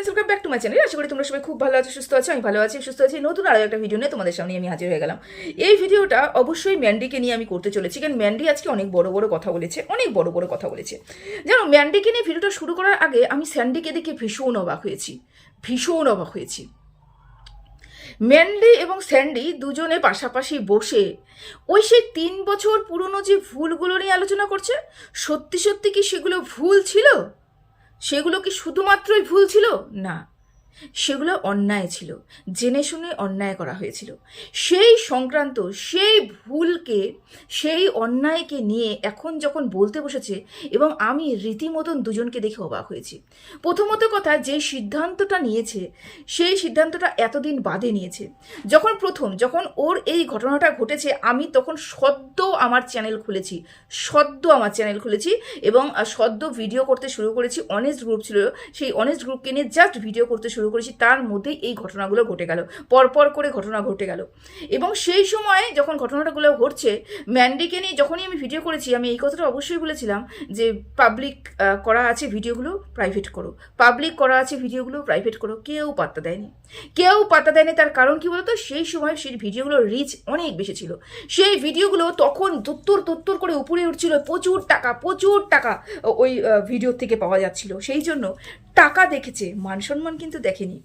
Friends, welcome back to my channel. আশা করি তোমরা সবাই খুব ভালো আছো, সুস্থ আছো। আমি ভালো আছি, সুস্থ আছি। নতুন আরও একটা ভিডিও নিয়ে তোমাদের সামনে আমি হাজির হয়ে গেলাম। এই ভিডিওটা অবশ্যই ম্যান্ডিকে নিয়ে আমি করতে চলেছি, কারণ ম্যান্ডি আজকে অনেক বড় বড় কথা বলেছে, অনেক বড় বড় কথা বলেছে। জানো, ম্যান্ডিকে নিয়ে ভিডিওটা শুরু করার আগে আমি স্যান্ডিকে দেখে ভীষণ অবাক হয়েছি, ভীষণ অবাক হয়েছি। ম্যান্ডি এবং স্যান্ডি দুজনে পাশাপাশি বসে ওই সেই 3 বছর পুরনো যে ভুলগুলো নিয়ে আলোচনা করছে। সত্যি সত্যি কি সেগুলো ভুল ছিল? সেগুলো কি শুধুমাত্রই ভুল ছিল? না, সেগুলো অন্যায় ছিল, জেনে শুনে অন্যায় করা হয়েছিল। সেই সংক্রান্ত সেই ভুলকে, সেই অন্যায়কে নিয়ে এখন যখন বলতে বসেছে, এবং আমি রীতিমতন দুজনকে দেখে অবাক হয়েছি। প্রথমত কথা, যে সিদ্ধান্তটা নিয়েছে সেই সিদ্ধান্তটা এতদিন বাদে নিয়েছে। যখন ওর এই ঘটনাটা ঘটেছে, আমি তখন সদ্য আমার চ্যানেল খুলেছি এবং সদ্য ভিডিও করতে শুরু করেছি। অনেস্ট গ্রুপ ছিল, সেই অনেস্ট গ্রুপকে নিয়ে জাস্ট ভিডিও করতে শুরু করেছি। তার মধ্যেই এই ঘটনাগুলো ঘটে গেল, পরপর করে ঘটনা ঘটে গেল। এবং সেই সময় যখন ঘটনাটাগুলো ঘটছে, ম্যান্ডিকে নিয়ে যখনই আমি ভিডিও করেছি, আমি এই কথাটা অবশ্যই বলেছিলাম যে পাবলিক করা আছে ভিডিওগুলো, প্রাইভেট করো, পাবলিক করা আছে ভিডিওগুলো, প্রাইভেট করো। কেউ পাত্তা দেয়নি, কেউ পাত্তা দেয়নি। তার কারণ কি বলতো, সেই সময় সেই ভিডিওগুলোর রিচ অনেক বেশি ছিল। সেই ভিডিওগুলো তখন তুত্তুর করে উপরে উঠছিল, প্রচুর টাকা ওই ভিডিও থেকে পাওয়া যাচ্ছিল। সেই জন্য টাকা দেখেছে, মান সম্মান কিন্তু দেখেনি,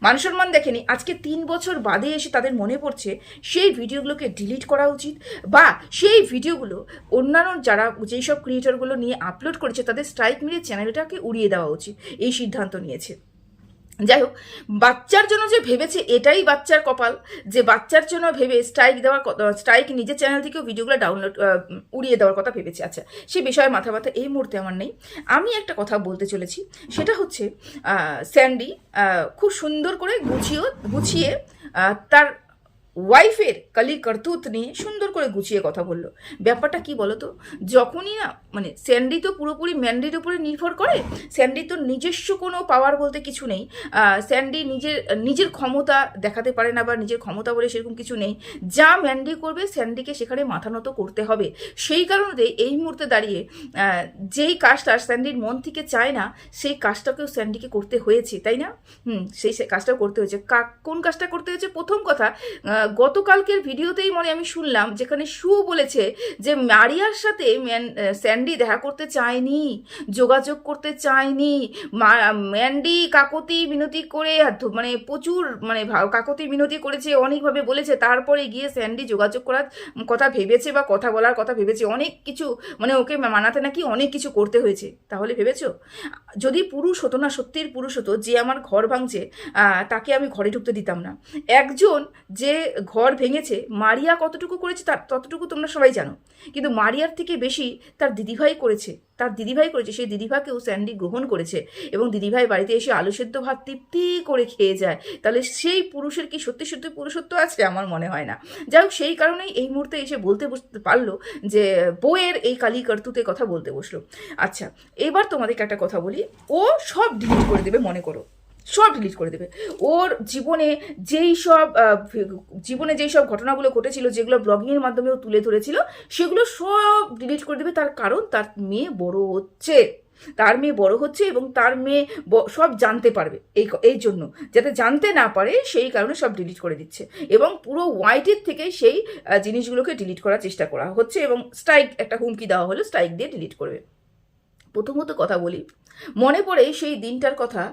মান সম্মান দেখেনি। আজকে 3 বছর বাদে এসে তাদের মনে পড়ছে সেই ভিডিওগুলোকে ডিলিট করা উচিত, বা সেই ভিডিওগুলো অন্যান্য যারা যেই সব ক্রিয়েটরগুলো নিয়ে আপলোড করেছে তাদের স্ট্রাইক মেরে চ্যানেলটাকে উড়িয়ে দেওয়া উচিত। এই সিদ্ধান্ত নিয়েছে। যাই হোক, বাচ্চার জন্য যে ভেবেছে, এটাই বাচ্চার কপাল যে বাচ্চার জন্য ভেবে স্ট্রাইক নিজের চ্যানেল থেকেও ভিডিওগুলো ডাউনলোড উড়িয়ে দেওয়ার কথা ভেবেছে। আচ্ছা, সে বিষয়ে মাথা এই মুহূর্তে আমার নেই। আমি একটা কথা বলতে চলেছি, সেটা হচ্ছে স্যান্ডি খুব সুন্দর করে গুছিয়ে তার ওয়াইফের কালি করতুত নিয়ে সুন্দর করে গুছিয়ে কথা বললো। ব্যাপারটা কি বলতো, যখনই না মানে স্যান্ডি তো পুরোপুরি ম্যান্ডির উপরে নির্ভর করে। স্যান্ডি তো নিজস্ব কোনো পাওয়ার বলতে কিছু নেই। স্যান্ডি নিজের ক্ষমতা দেখাতে পারে না, বা নিজের ক্ষমতা বলে সেরকম কিছু নেই। যা ম্যান্ডি করবে স্যান্ডিকে সেখানে মাথা নত করতে হবে। সেই কারণে এই মুহূর্তে দাঁড়িয়ে যেই কাজটা স্যান্ডির মন থেকে চায় না, সেই কাজটাকেও স্যান্ডিকে করতে হয়েছে, তাই না? সেই কাজটাও করতে হয়েছে। কোন কাজটা করতে হয়েছে? প্রথম কথা, গতকালকের ভিডিওতেই আমি শুনলাম যেখানে সু বলেছে যে মারিয়ার সাথে স্যান্ডি দেখা করতে চায়নি, যোগাযোগ করতে চায়নি। ম্যান্ডি কাকতি মিনতি করে প্রচুর কাকতি মিনতি করেছে, অনেকভাবে বলেছে। তারপরে গিয়ে স্যান্ডি যোগাযোগ করার কথা ভেবেছে বা কথা বলার কথা ভেবেছে। অনেক কিছু ওকে মানাতে নাকি অনেক কিছু করতে হয়েছে। তাহলে ভেবেছো, যদি পুরুষ হতো না, সত্যির পুরুষ হতো, যে আমার ঘর ভাঙছে তাকে আমি ঘরে ঢুকতে দিতাম না। একজন যে ঘর ভেঙেছে, মারিয়া কতটুকু করেছে ততটুকু তোমরা সবাই জানো, কিন্তু মারিয়ার থেকে বেশি তার দিদিভাই করেছে। সেই দিদিভাইকেও স্যান্ডি গ্রহণ করেছে, এবং দিদিভাই বাড়িতে এসে আলু সেদ্ধ ভাত তৃপ্তি করে খেয়ে যায়। তাহলে সেই পুরুষের কি সত্যি সত্যি পুরুষত্ব আছে? আমার মনে হয় না। যাই হোক, সেই কারণেই এই মুহূর্তে এসে বলতে বসতে পারলো যে বউয়ের এই কালি কার্তুতের কথা বলতে বসলো। আচ্ছা, এবার তোমাদেরকে একটা কথা বলি, ও সব ডিলিট করে দেবে, মনে করো সব ডিলিট করে দেবে। ওর জীবনে যেই সব ঘটনাগুলো ঘটেছিল, যেগুলো ব্লগিংয়ের মাধ্যমেও তুলে ধরেছিল, সেগুলো সব ডিলিট করে দেবে। তার কারণ তার মেয়ে বড় হচ্ছে, এবং তার মেয়ে সব জানতে পারবে। এই জন্য, যাতে জানতে না পারে, সেই কারণে সব ডিলিট করে দিচ্ছে। এবং পুরো ওয়াইটির থেকে সেই জিনিসগুলোকে ডিলিট করার চেষ্টা করা হচ্ছে, এবং একটা হুমকি দেওয়া হলো, স্ট্রাইক দিয়ে ডিলিট করবে। প্রথমত কথা বলি, মনে পড়ে সেই দিনটার কথা,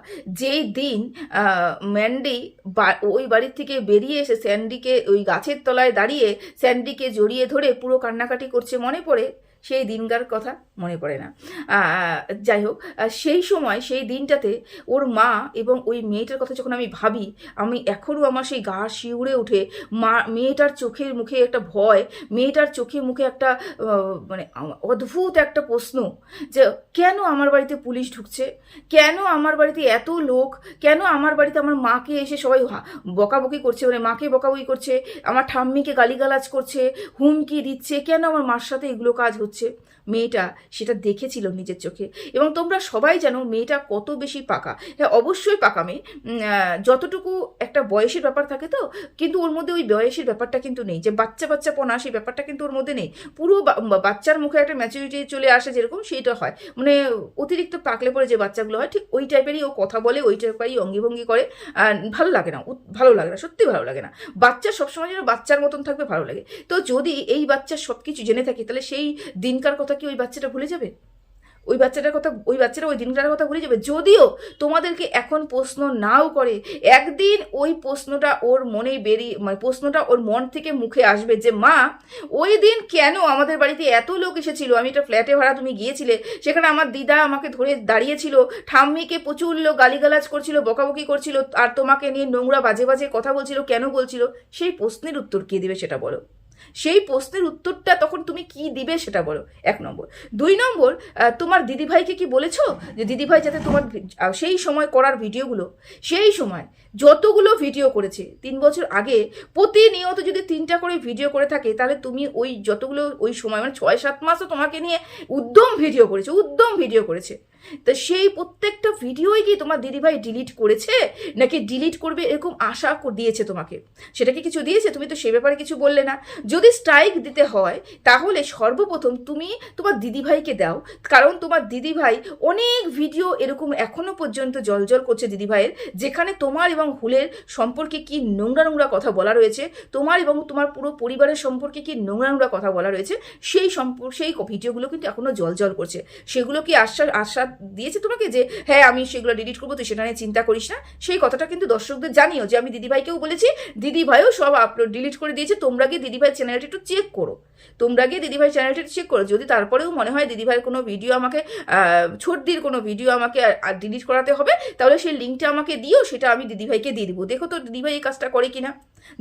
যেই দিন ম্যান্ডি ওই বাড়ির থেকে বেরিয়ে এসে স্যান্ডিকে ওই গাছের তলায় দাঁড়িয়ে স্যান্ডিকে জড়িয়ে ধরে পুরো কান্নাকাটি করছে। মনে পড়ে সেই দিনকার কথা? মনে পড়ে না। যাই হোক, সেই সময় সেই দিনটাতে ওর মা এবং ওই মেয়েটার কথা যখন আমি ভাবি, আমি এখনও আমার সেই গা শিউরে ওঠে। মেয়েটার চোখের মুখে একটা ভয়, মেয়েটার চোখে মুখে একটা অদ্ভুত একটা প্রশ্ন, যে কেন আমার বাড়িতে পুলিশ ঢুকছে, কেন আমার বাড়িতে এত লোক, কেন আমার বাড়িতে আমার মাকে এসে সবাই বকাবকি করছে, মাকে বকাবকি করছে, আমার ঠাম্মিকে গালিগালাজ করছে, হুমকি দিচ্ছে, কেন আমার মার সাথে এগুলো কাজ হচ্ছে? মেয়েটা সেটা দেখেছিল নিজের চোখে। এবং তোমরা সবাই জানো মেয়েটা কত বেশি পাকা। হ্যাঁ, অবশ্যই পাকা মেয়ে, যতটুকু একটা বয়সের ব্যাপার থাকে তো, কিন্তু ওর মধ্যে ওই বয়সের ব্যাপারটা কিন্তু নেই, যে বাচ্চাপনা সেই ব্যাপারটা কিন্তু ওর মধ্যে নেই। পুরো বাচ্চার মুখে একটা ম্যাচুরিটি চলে আসে যেরকম, সেইটা হয়, মানে অতিরিক্ত পাকলে পরে যে বাচ্চাগুলো হয় ঠিক ওই টাইপেরই ও কথা বলে, ওই টাইপেরই অঙ্গিভঙ্গি করে। ভালো লাগে না, ভালো লাগে না, সত্যি ভালো লাগে না। বাচ্চা সবসময় যেন বাচ্চার মতন থাকবে, ভালো লাগে। তো যদি এই বাচ্চা সব কিছু জেনে থাকে, তাহলে সেই দিনকার কথা কি ওই বাচ্চাটা ভুলে যাবে? ওই বাচ্চাটা ওই দিনটার কথা ভুলে যাবে। যদিও তোমাদেরকে এখন প্রশ্ন নাও করে, একদিন ওই প্রশ্নটা ওর মনে মানে প্রশ্নটা ওর মন থেকে মুখে আসবে যে মা, ওই দিন কেন আমাদের বাড়িতে এত লোক এসেছিল, আমি একটা ফ্ল্যাটে ভাড়া, তুমি গিয়েছিলে, সেখানে আমার দিদা আমাকে ধরে দাঁড়িয়েছিল, ঠাম্মিকে প্রচুর লোক গালিগালাজ করছিল, বকাবকি করছিল, আর তোমাকে নিয়ে নোংরা বাজে বাজে কথা বলছিল, কেন বলছিল? সেই প্রশ্নের উত্তর কে দিবে সেটা বলো। সেই প্রশ্নের উত্তরটা তখন তুমি কি দিবে সেটা বলো, 1 নম্বর। 2 নম্বর, তোমার দিদিভাইকে কি বলেছো যে দিদিভাই যাতে তোমার সেই সময় করার ভিডিওগুলো, সেই সময় যতগুলো ভিডিও করেছে 3 বছর আগে, প্রতিনিয়ত যদি 3টা করে ভিডিও করে থাকে, তাহলে তুমি ওই যতগুলো ওই সময় মানে 6-7 মাসও তোমাকে নিয়ে উদ্যম ভিডিও করেছে। তা সেই প্রত্যেকটা ভিডিওই কি তোমার দিদিভাই ডিলিট করেছে, নাকি ডিলিট করবে এরকম আশা দিয়েছে তোমাকে? সেটা কি কিছু দিয়েছে? তুমি তো সে ব্যাপারে কিছু বললে না। যদি স্ট্রাইক দিতে হয়, তাহলে সর্বপ্রথম তুমি তোমার দিদিভাইকে দাও, কারণ তোমার দিদিভাই অনেক ভিডিও এরকম এখনো পর্যন্ত জলজল করছে দিদিভাইয়ের, যেখানে তোমার এবং হুলের সম্পর্কে কি নোংরা কথা বলা রয়েছে, তোমার এবং তোমার পুরো পরিবারের সম্পর্কে কি নোংরা কথা বলা রয়েছে, সেই ভিডিওগুলো কিন্তু এখনো জলজল করছে। সেগুলো কি আশ্বাস দিয়েছে তোমাকে যে হ্যাঁ আমি সেগুলো ডিলিট করবো, তুই সেটা নিয়ে চিন্তা করিস না? সেই কথাটা কিন্তু দর্শকদের জানিও যে আমি দিদিভাইকেও বলেছি, দিদিভাইও সব আপলোড ডিলিট করে দিয়েছে। তোমরা গিয়ে দিদিভাই চ্যানেলটা একটু চেক করো। যদি তারপরেও মনে হয় দিদিভাইয়ের কোনো ভিডিও আমাকে ছোটদির কোনো ভিডিও আমাকে ডিলিট করাতে হবে, তাহলে সেই লিঙ্কটা আমাকে দিও, সেটা আমি দিদিভাইকে দিয়ে দিব। দেখো তো দিদিভাই এই কাজটা করে কিনা,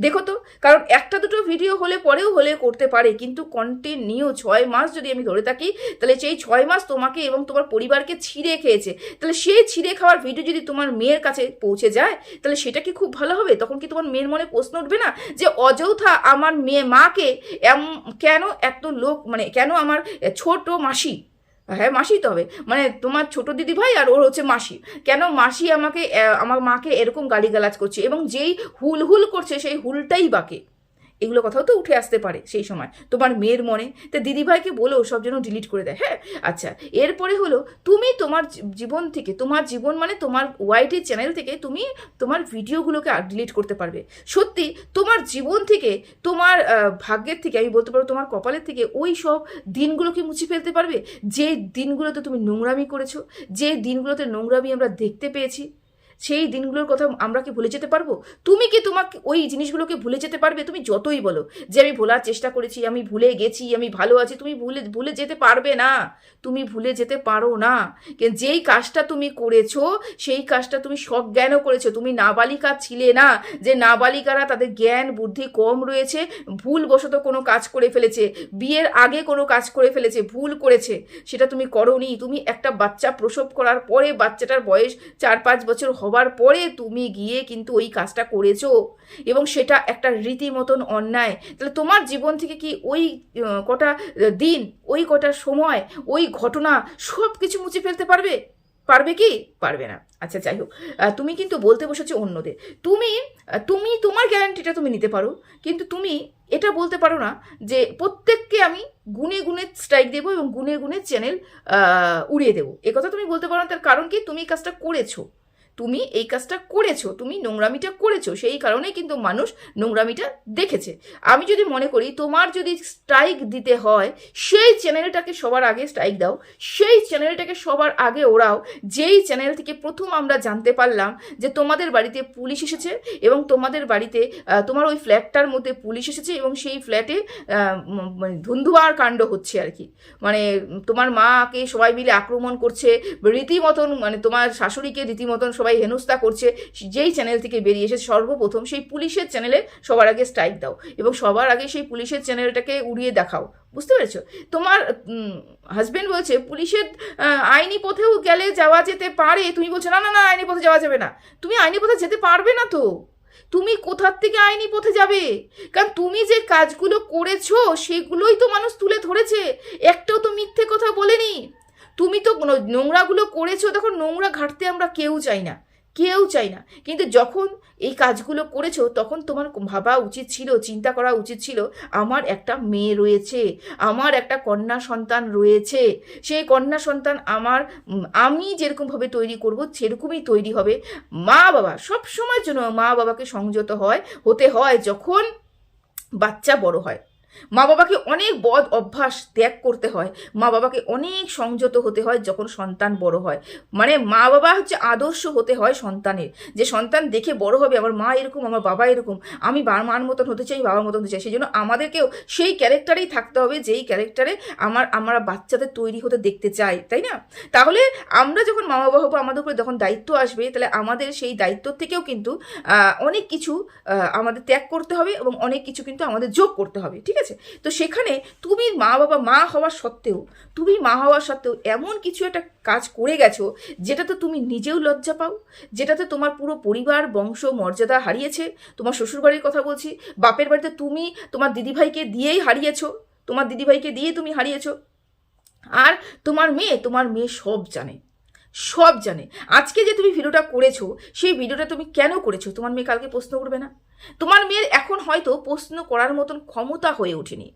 দেখো তো। কারণ 1-2 ভিডিও হলে করতে পারে, কিন্তু কন্টিনিউ 6 মাস যদি আমি ধরে থাকি, তাহলে সেই 6 মাস তোমাকে এবং তোমার পরিবারকে ছিঁড়ে খেয়েছে। তাহলে সেই ছিঁড়ে খাওয়ার ভিডিও যদি তোমার মেয়ের কাছে পৌঁছে যায়, তাহলে সেটা কি খুব ভালো হবে? তখন কি তোমার মেয়ের মনে প্রশ্ন উঠবে না যে অযথা আমার মাকে কেন এত লোক, মানে কেন আমার ছোট মাসি, হ্যাঁ মাসি তো হবে, মানে তোমার ছোট দিদি ভাই আর ওর হচ্ছে মাসি, কেন মাসি আমার মাকে এরকম গালিগালাজ করছে, এবং যেই হুল করছে সেই হুলটাই বাকে? এগুলো কথাও তো উঠে আসতে পারে সেই সময় তোমার মেয়ের মনে। তা দিদিভাইকে বলো সব যেন ডিলিট করে দেয়। হ্যাঁ, আচ্ছা, এরপরে হলো তুমি তোমার জীবন থেকে, তোমার জীবন মানে তোমার ওয়াইটি চ্যানেল থেকে তুমি তোমার ভিডিওগুলোকে ডিলিট করতে পারবে। সত্যি তোমার জীবন থেকে, তোমার ভাগ্যের থেকে, আমি বলতে পারবো তোমার কপালের থেকে ওই সব দিনগুলোকে মুছে ফেলতে পারবে, যে দিনগুলোতে তুমি নোংরামি করেছো, যে দিনগুলোতে নোংরামি আমরা দেখতে পেয়েছি, সেই দিনগুলোর কথা আমরা কি ভুলে যেতে পারবো? তুমি কি তোমাকে ওই জিনিসগুলোকে ভুলে যেতে পারবে? তুমি যতই বলো যে আমি ভোলার চেষ্টা করেছি, আমি ভুলে গেছি, আমি ভালো আছি, তুমি ভুলে যেতে পারবে না। তুমি ভুলে যেতে পারো না। যেই কাজটা তুমি করেছো, সেই কাজটা তুমি সজ্ঞানও করেছো। তুমি নাবালিকা ছিলে না, যে নাবালিকারা তাদের জ্ঞান বুদ্ধি কম রয়েছে, ভুলবশত কোনো কাজ করে ফেলেছে, বিয়ের আগে কোনো কাজ করে ফেলেছে, ভুল করেছে, সেটা তুমি করোনি। তুমি একটা বাচ্চা প্রসব করার পরে, বাচ্চাটার বয়স 4-5 বছর হবার পরে তুমি গিয়ে কিন্তু ওই কাজটা করেছো, এবং সেটা একটা রীতিমতন অন্যায়। তাহলে তোমার জীবন থেকে কি ওই কটা দিন, ওই কটা সময়, ওই ঘটনা সব কিছু মুছে ফেলতে পারবে কি? পারবে না। আচ্ছা, যাই হোক, তুমি কিন্তু বলতে বসেছো অন্যদের, তুমি তোমার গ্যারান্টিটা তুমি নিতে পারো, কিন্তু তুমি এটা বলতে পারো না যে প্রত্যেককে আমি গুনে গুনে স্ট্রাইক দেবো এবং গুনে গুনে চ্যানেল উড়িয়ে দেবো। একথা তুমি বলতে পারো না। তার কারণ কি? তুমি এই কাজটা করেছো, তুমি নোংরামিটা করেছো, সেই কারণেই কিন্তু মানুষ নোংরামিটা দেখেছে। আমি যদি মনে করি তোমার যদি স্ট্রাইক দিতে হয়, সেই চ্যানেলটাকে সবার আগে স্ট্রাইক দাও, সেই চ্যানেলটাকে সবার আগে ওড়াও, যেই চ্যানেল থেকে প্রথম আমরা জানতে পারলাম যে তোমাদের বাড়িতে পুলিশ এসেছে, এবং তোমাদের বাড়িতে তোমার ওই ফ্ল্যাটটার মধ্যে পুলিশ এসেছে, এবং সেই ফ্ল্যাটে মানে ধুন্ধুয়ার কাণ্ড হচ্ছে আর কি, মানে তোমার মাকে সবাই মিলে আক্রমণ করছে রীতিমতন, মানে তোমার শাশুড়িকে রীতিমতন সবাই হেনস্থা করছে। যেই চ্যানেল থেকে বেরিয়ে এসে সর্বপ্রথম সেই পুলিশের চ্যানেলে সবার আগে স্ট্রাইক দাও, এবং সবার আগে সেই পুলিশের চ্যানেলটাকে উড়িয়ে দেখাও। বুঝতে পেরেছো? তোমার হাজবেন্ড বলছে পুলিশের আইনি পথেও গেলে যাওয়া যেতে পারে, তুমি বলছো না আইনি পথে যাওয়া যাবে না। তুমি আইনি পথে যেতে পারবে না তো, তুমি কোথার থেকে আইনি পথে যাবে? কারণ তুমি যে কাজগুলো করেছো সেগুলোই তো মানুষ তুলে ধরেছে, একটাও তো মিথ্যে কথা বলেনি। তুমি তো নোংরাগুলো করেছো, দেখো নোংরা ঘাটতে আমরা কেউ চাই না, কেউ চাই না, কিন্তু যখন এই কাজগুলো করেছো তখন তোমার ভাবা উচিত ছিল, চিন্তা করা উচিত ছিল, আমার একটা মেয়ে রয়েছে, আমার একটা কন্যা সন্তান রয়েছে, সেই কন্যা সন্তান আমি যেরকমভাবে তৈরি করব সেরকমই তৈরি হবে। মা বাবা সব সময়ের জন্য মা বাবাকে সংযত হতে হয় যখন বাচ্চা বড় হয়। মা বাবাকে অনেক বদ অভ্যাস ত্যাগ করতে হয়, মা বাবাকে অনেক সংযত হতে হয় যখন সন্তান বড় হয়। মানে মা বাবা হচ্ছে আদর্শ হতে হয় সন্তানের, যে সন্তান দেখে বড় হবে আমার মা এরকম, আমার বাবা এরকম, আমি মার মতন হতে চাই, বাবার মতন হতে চাই। সেই জন্য আমাদেরকেও সেই ক্যারেক্টারেই থাকতে হবে যেই ক্যারেক্টারে আমরা বাচ্চাদের তৈরি হতে দেখতে চাই, তাই না? তাহলে আমরা যখন মা বাবা হবো, আমাদের উপরে যখন দায়িত্ব আসবে, তাহলে আমাদের সেই দায়িত্ব থেকেও কিন্তু অনেক কিছু আমাদের ত্যাগ করতে হবে এবং অনেক কিছু কিন্তু আমাদের যোগ করতে হবে, ঠিক আছে? তো সেখানে তুমি মা হওয়ার সত্ত্বেও এমন কিছু একটা কাজ করে গেছো যেটাতে তুমি নিজেও লজ্জা পাও, যেটাতে তোমার পুরো পরিবার বংশ মর্যাদা হারিয়েছে। তোমার শ্বশুরবাড়ির কথা বলছি, বাপের বাড়িতে তুমি তোমার দিদিভাইকে দিয়েই হারিয়েছো, তুমি হারিয়েছো। আর তোমার মেয়ে সব জানে। আজকে যে তুমি ভিডিওটা করেছো, সেই ভিডিওটা তুমি কেন করেছো? তোমার মেয়ে কালকে প্রশ্ন করবে না? তোমার মেয়ের এখন হয়তো প্রশ্ন করার মতন ক্ষমতা হয়ে ওঠেনি,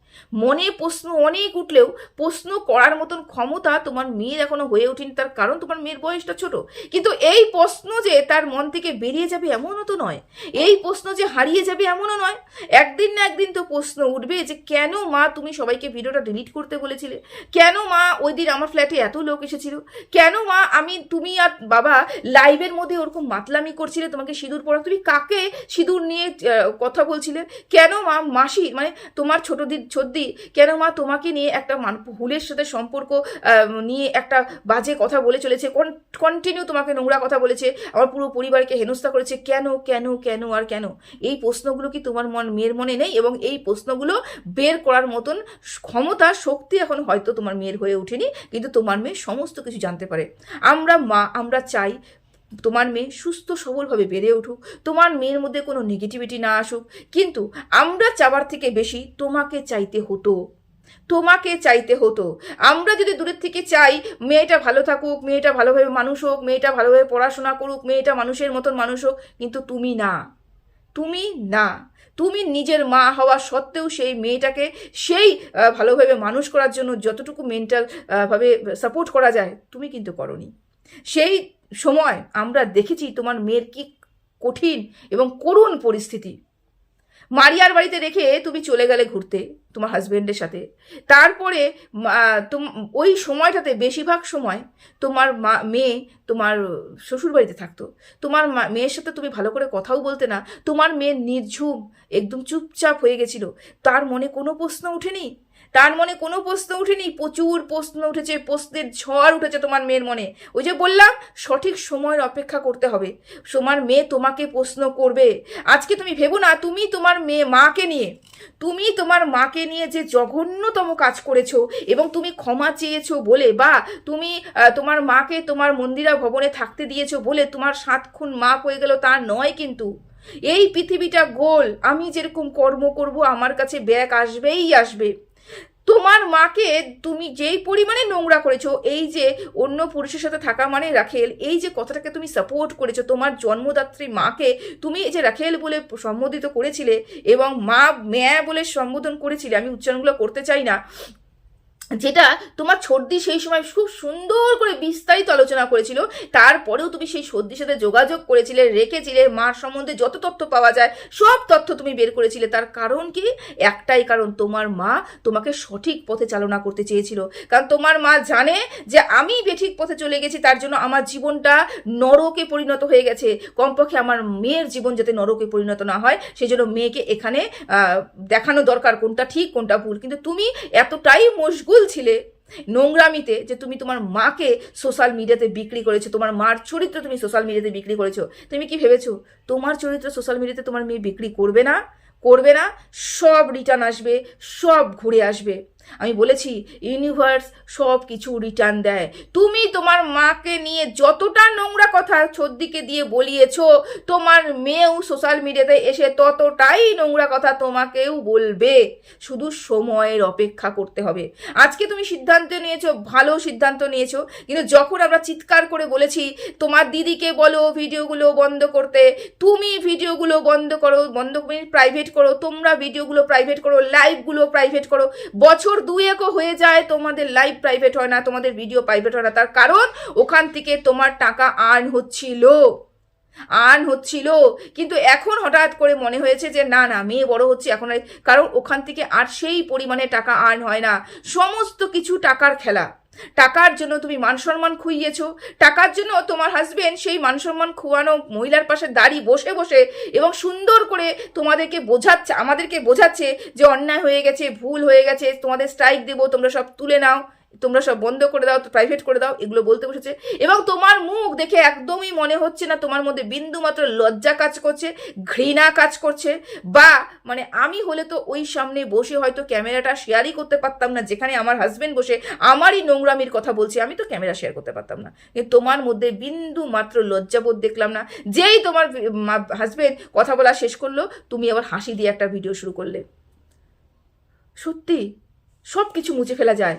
মনে প্রশ্ন অনেক উঠলেও প্রশ্ন করার মতন ক্ষমতা তোমার মেয়ের এখনো হয়ে ওঠেনি। তার কারণ তোমার মেয়ের বয়সটা ছোট। কিন্তু এই প্রশ্ন যে তার মন থেকে বেরিয়ে যাবে এমনও তো নয়, এই প্রশ্ন যে হারিয়ে যাবে এমনও নয়। একদিন না একদিন তো প্রশ্ন উঠবে যে কেন মা তুমি সবাইকে ভিডিওটা ডিলিট করতে বলেছিলে, কেন মা ওই দিন আমার ফ্ল্যাটে এত লোক এসেছিল, কেন মা তুমি আর বাবা লাইভের মধ্যে ওরকম মাতলামি করছিলে, তোমাকে সিঁদুর পরা, তুমি কাকে সিঁদুর নিয়ে কথা বলছিলে, কেন মা মাসি মানে তোমার ছোটদি কেন মা তোমাকে নিয়ে একটা হুলের সাথে সম্পর্ক নিয়ে একটা বাজে কথা বলে চলেছে, কন্টিনিউ তোমাকে নোংরা কথা বলেছে, আমার পুরো পরিবারকে হেনস্থা করেছে, কেন কেন কেন আর কেন? এই প্রশ্নগুলো কি তোমার মেয়ের মনে নেই? এবং এই প্রশ্নগুলো বের করার মতন ক্ষমতা শক্তি এখন হয়তো তোমার মেয়ের হয়ে ওঠেনি, কিন্তু তোমার মেয়ে সমস্ত কিছু জানতে পারে। আমরা চাই তোমার মেয়ে সুস্থ সবলভাবে বেড়ে উঠুক, তোমার মেয়ের মধ্যে কোনো নেগেটিভিটি না আসুক, কিন্তু আমরা চাওয়ার থেকে বেশি তোমাকে চাইতে হতো। আমরা যদি দূরের থেকে চাই মেয়েটা ভালো থাকুক, মেয়েটা ভালোভাবে মানুষ হোক, মেয়েটা ভালোভাবে পড়াশোনা করুক, মেয়েটা মানুষের মতন মানুষ হোক, কিন্তু তুমি না, তুমি নিজের মা হওয়া সত্ত্বেও সেই মেয়েটাকে সেই ভালোভাবে মানুষ করার জন্য যতটুকু মেন্টাল ভাবে সাপোর্ট করা যায় তুমি কিন্তু করনি। সেই সময় আমরা দেখেছি তোমার মেয়ের কি কঠিন এবং করুণ পরিস্থিতি। মারিয়ার বাড়িতে রেখে তুমি চলে গেলে ঘুরতে তোমার হাজবেন্ডের সাথে, তারপরে ওই সময়টাতে বেশিরভাগ সময় তোমার মেয়ে তোমার শ্বশুর বাড়িতে থাকতো, তোমার মেয়ের সাথে তুমি ভালো করে কথাও বলতে না, তোমার মেয়ে নির্ঝুম একদম চুপচাপ হয়ে গেছিল। তার মনে কোনো প্রশ্ন ওঠেনি, প্রচুর প্রশ্ন উঠেছে, প্রশ্নের ঝড় উঠেছে তোমার মেয়ের মনে। ওই যে বললাম সঠিক সময়ের অপেক্ষা করতে হবে, তোমার মেয়ে তোমাকে প্রশ্ন করবে। আজকে তুমি ভেবো না তুমি তোমার মাকে নিয়ে যে জঘন্যতম কাজ করেছো এবং তুমি ক্ষমা চেয়েছো বলে, বা তুমি তোমার মাকে তোমার মন্দিরা ভবনে থাকতে দিয়েছো বলে তোমার 7 খুন মাপ হয়ে গেল, তা নয়। কিন্তু এই পৃথিবীটা গোল, আমি যেরকম কর্ম করব আমার কাছে ব্যাক আসবেই আসবে। তোমার মাকে তুমি যেই পরিমাণে নোংরা করেছো, এই যে অন্য পুরুষের সাথে থাকা মানে রাখেল, এই যে কথাটাকে তুমি সাপোর্ট করেছো, তোমার জন্মদাত্রী মাকে তুমি এই যে রাখেল বলে সম্বোধিত করেছিলে এবং ম্যা বলে সম্বোধন করেছিলে, আমি উচ্চারণগুলো করতে চাই না, যেটা তোমার সর্দি সেই সময় খুব সুন্দর করে বিস্তারিত আলোচনা করেছিল, তারপরেও তুমি সেই সর্দির সাথে যোগাযোগ করেছিলে, রেখেছিলে, মার সম্বন্ধে যত তথ্য পাওয়া যায় সব তথ্য তুমি বের করেছিলে। তার কারণ কি? একটাই কারণ, তোমার মা তোমাকে সঠিক পথে চালনা করতে চেয়েছিল। কারণ তোমার মা জানে যে আমি বেঠিক পথে চলে গেছি, তার জন্য আমার জীবনটা নরকে পরিণত হয়ে গেছে, কমপক্ষে আমার মেয়ের জীবন যাতে নরকে পরিণত না হয় সেই জন্য মেয়েকে এখানে দেখানো দরকার কোনটা ঠিক কোনটা ভুল। কিন্তু তুমি এতটাই মশগুল ছিলে নোংরামিতে যে তুমি তোমার মাকে সোশ্যাল মিডিয়াতে বিক্রি করেছো, তোমার মার চরিত্র তুমি সোশ্যাল মিডিয়াতে বিক্রি করেছো। তুমি কি ভেবেছো তোমার চরিত্র সোশ্যাল মিডিয়াতে তোমার মেয়ে বিক্রি করবে না? সব রিটার্ন আসবে, সব ঘুরে আসবে। আমি বলেছি ইউনিভার্স সব কিছু রিটার্ন দেয়। তুমি তোমার মাকে নিয়ে যতটা নোংরা কথা ছদ্দিকে দিয়ে বলিয়েছো, তোমার মেয়েও সোশ্যাল মিডিয়াতে এসে ততটাই নোংরা কথা তোমাকেও বলবে। শুধু সময়ের অপেক্ষা করতে হবে। আজকে তুমি সিদ্ধান্ত নিয়েছো, ভালো সিদ্ধান্ত নিয়েছো, কিন্তু যখন আমরা চিৎকার করে বলেছি তোমার দিদিকে বলো ভিডিওগুলো বন্ধ করতে, তুমি ভিডিওগুলো বন্ধ করো, বন্ধ করে প্রাইভেট করো, তোমরা ভিডিওগুলো প্রাইভেট করো, লাইভগুলো প্রাইভেট করো, বছর 2-1 হয়ে যায় তোমাদের লাইভ প্রাইভেট হয় না, তোমাদের ভিডিও প্রাইভেট হয় না। তার কারণ ওখান থেকে তোমার টাকা আর্ন হচ্ছিল। কিন্তু এখন হঠাৎ করে মনে হয়েছে যে না না, মেয়ে বড় হচ্ছে এখন, কারণ ওখান থেকে আর সেই পরিমাণে টাকা আর্ন হয় না। সমস্ত কিছু টাকার খেলা। টাকার জন্য তুমি মান সম্মান খুইয়েছো, টাকার জন্য তোমার হাজবেন্ড সেই মান সম্মান খুয়ানো মহিলার পাশে দাঁড়িয়ে বসে বসে এবং সুন্দর করে তোমাদেরকে বোঝাচ্ছে, আমাদেরকে বোঝাচ্ছে যে অন্যায় হয়ে গেছে, ভুল হয়ে গেছে, তোমাদের স্ট্রাইক দেবো, তোমরা সব তুলে নাও, তোমরা সব বন্ধ করে দাও, প্রাইভেট করে দাও, এগুলো বলতে বসেছে। এবং তোমার মুখ দেখে একদমই মনে হচ্ছে না তোমার মধ্যে বিন্দু মাত্র লজ্জা কাজ করছে, ঘৃণা কাজ করছে, বা মানে আমি হলে তো ওই সামনে বসে হয়তো ক্যামেরাটা শেয়ারই করতে পারতাম না, যেখানে আমার হাজবেন্ড বসে আমারই নোংরামির কথা বলছে, আমি তো ক্যামেরা শেয়ার করতে পারতাম না। কিন্তু তোমার মধ্যে বিন্দু মাত্র লজ্জাবোধ দেখলাম না। যেই তোমার হাজবেন্ড কথা বলা শেষ করলো, তুমি আবার হাসি দিয়ে একটা ভিডিও শুরু করলে। সত্যি সব কিছু মুছে ফেলা যায়,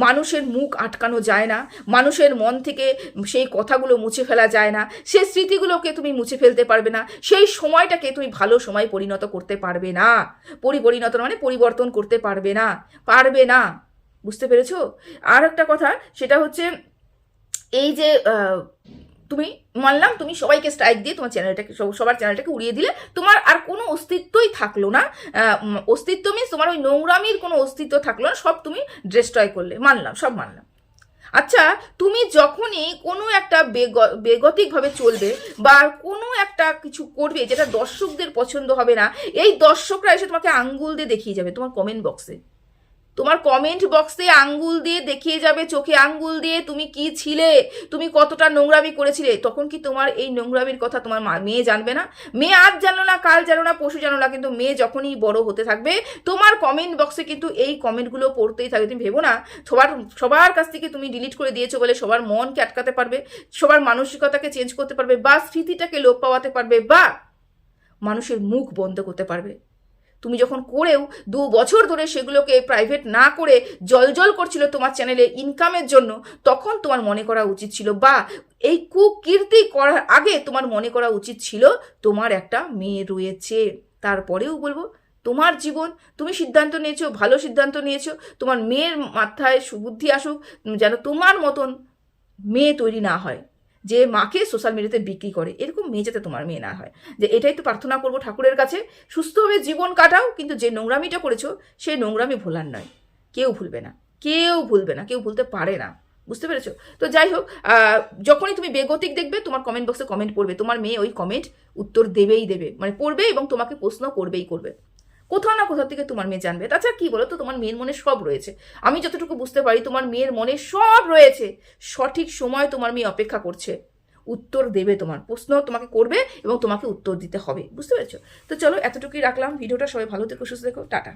মানুষের মুখ আটকানো যায় না, মানুষের মন থেকে সেই কথাগুলো মুছে ফেলা যায় না, সেই স্মৃতিগুলোকে তুমি মুছে ফেলতে পারবে না, সেই সময়টাকে তুমি ভালো সময় পরিণত করতে পারবে না, পরিণত মানে পরিবর্তন করতে পারবে না। বুঝতে পেরেছো? আর একটা কথা, সেটা হচ্ছে এই যে তুমি মানলাম তুমি সবাইকে স্ট্রাইক দিয়ে তোমার চ্যানেলটাকে, সবার চ্যানেলটাকে উড়িয়ে দিলে, তোমার আর কোনো অস্তিত্বই থাকলো না। অস্তিত্ব মিনস তোমার ওই নোংরামির কোনো অস্তিত্ব থাকলো না, সব তুমি ডিস্ট্রয় করলে, মানলাম, সব মানলাম। আচ্ছা, তুমি যখনই কোনো একটা বেগতিকভাবে চলবে বা কোনো একটা কিছু করবে যেটা দর্শকদের পছন্দ হবে না, এই দর্শকরা এসে তোমাকে আঙ্গুল দিয়ে দেখিয়ে যাবে তোমার কমেন্ট বক্সে, তোমার কমেন্ট বক্সে আঙ্গুল দিয়ে দেখিয়ে যাবে, চোখে আঙ্গুল দিয়ে তুমি কি ছিলে, তুমি কতটা নোংরামি করেছিলে। তখন কি তোমার এই নোংরামির কথা তোমার মেয়ে জানবে না? মেয়ে আজ জানো না, কাল জানো না, পরশু জানো না, কিন্তু মেয়ে যখনই বড় হতে থাকবে তোমার কমেন্ট বক্সে কিন্তু এই কমেন্টগুলো পড়তেই থাকবে। তুমি ভেবো না সবার কাছ থেকে তুমি ডিলিট করে দিয়েছো বলে সবার মনকে আটকাতে পারবে, সবার মানসিকতাকে চেঞ্জ করতে পারবে, বা স্মৃতিটাকে লোপ পাওয়াতে পারবে, বা মানুষের মুখ বন্ধ করতে পারবে। তুমি যখন করেও 2 বছর ধরে সেগুলোকে প্রাইভেট না করে জল করছিল তোমার চ্যানেলে ইনকামের জন্য, তখন তোমার মনে করা উচিত ছিল, বা এই কুকীর্তি করার আগে তোমার মনে করা উচিত ছিল তোমার একটা মেয়ে রয়েছে। তারপরেও বলবো তোমার জীবন, তুমি সিদ্ধান্ত নিয়েছো, ভালো সিদ্ধান্ত নিয়েছো, তোমার মেয়ের মাথায় সুবুদ্ধি আসুক, যেন তোমার মতন মেয়ে তৈরি না হয় যে মাকে সোশ্যাল মিডিয়াতে বিক্রি করে, এরকম মেয়ে যাতে তোমার মেয়ে না হয়। যে এটাই তো প্রার্থনা করবো ঠাকুরের কাছে, সুস্থভাবে জীবন কাটাও, কিন্তু যে নোংরামিটা করেছো সেই নোংরামি ভোলার নয়। কেউ ভুলবে না, কেউ ভুলতে পারে না। বুঝতে পেরেছো? তো যাই হোক, যখনই তুমি বেগতিক দেখবে তোমার কমেন্ট বক্সে কমেন্ট পড়বে, তোমার মেয়ে ওই কমেন্ট উত্তর দেবে, মানে পড়বে এবং তোমাকে প্রশ্ন করবে। কোথাও না কোথাও থেকে তোমার মেয়ে জানবে। তাছাড়া কি বলো তো, তোমার মেয়ের মনে সব রয়েছে, আমি যতটুকু বুঝতে পারি তোমার মেয়ের মনে সব রয়েছে। সঠিক সময় তোমার মেয়ে অপেক্ষা করছে, উত্তর দেবে, তোমার প্রশ্ন তোমাকে করবে এবং তোমাকে উত্তর দিতে হবে। বুঝতে পেরেছো? তো চলো, এতটুকুই রাখলাম ভিডিওটা। সবাই ভালো থেকো, সুস্থ থেকো, টাটা।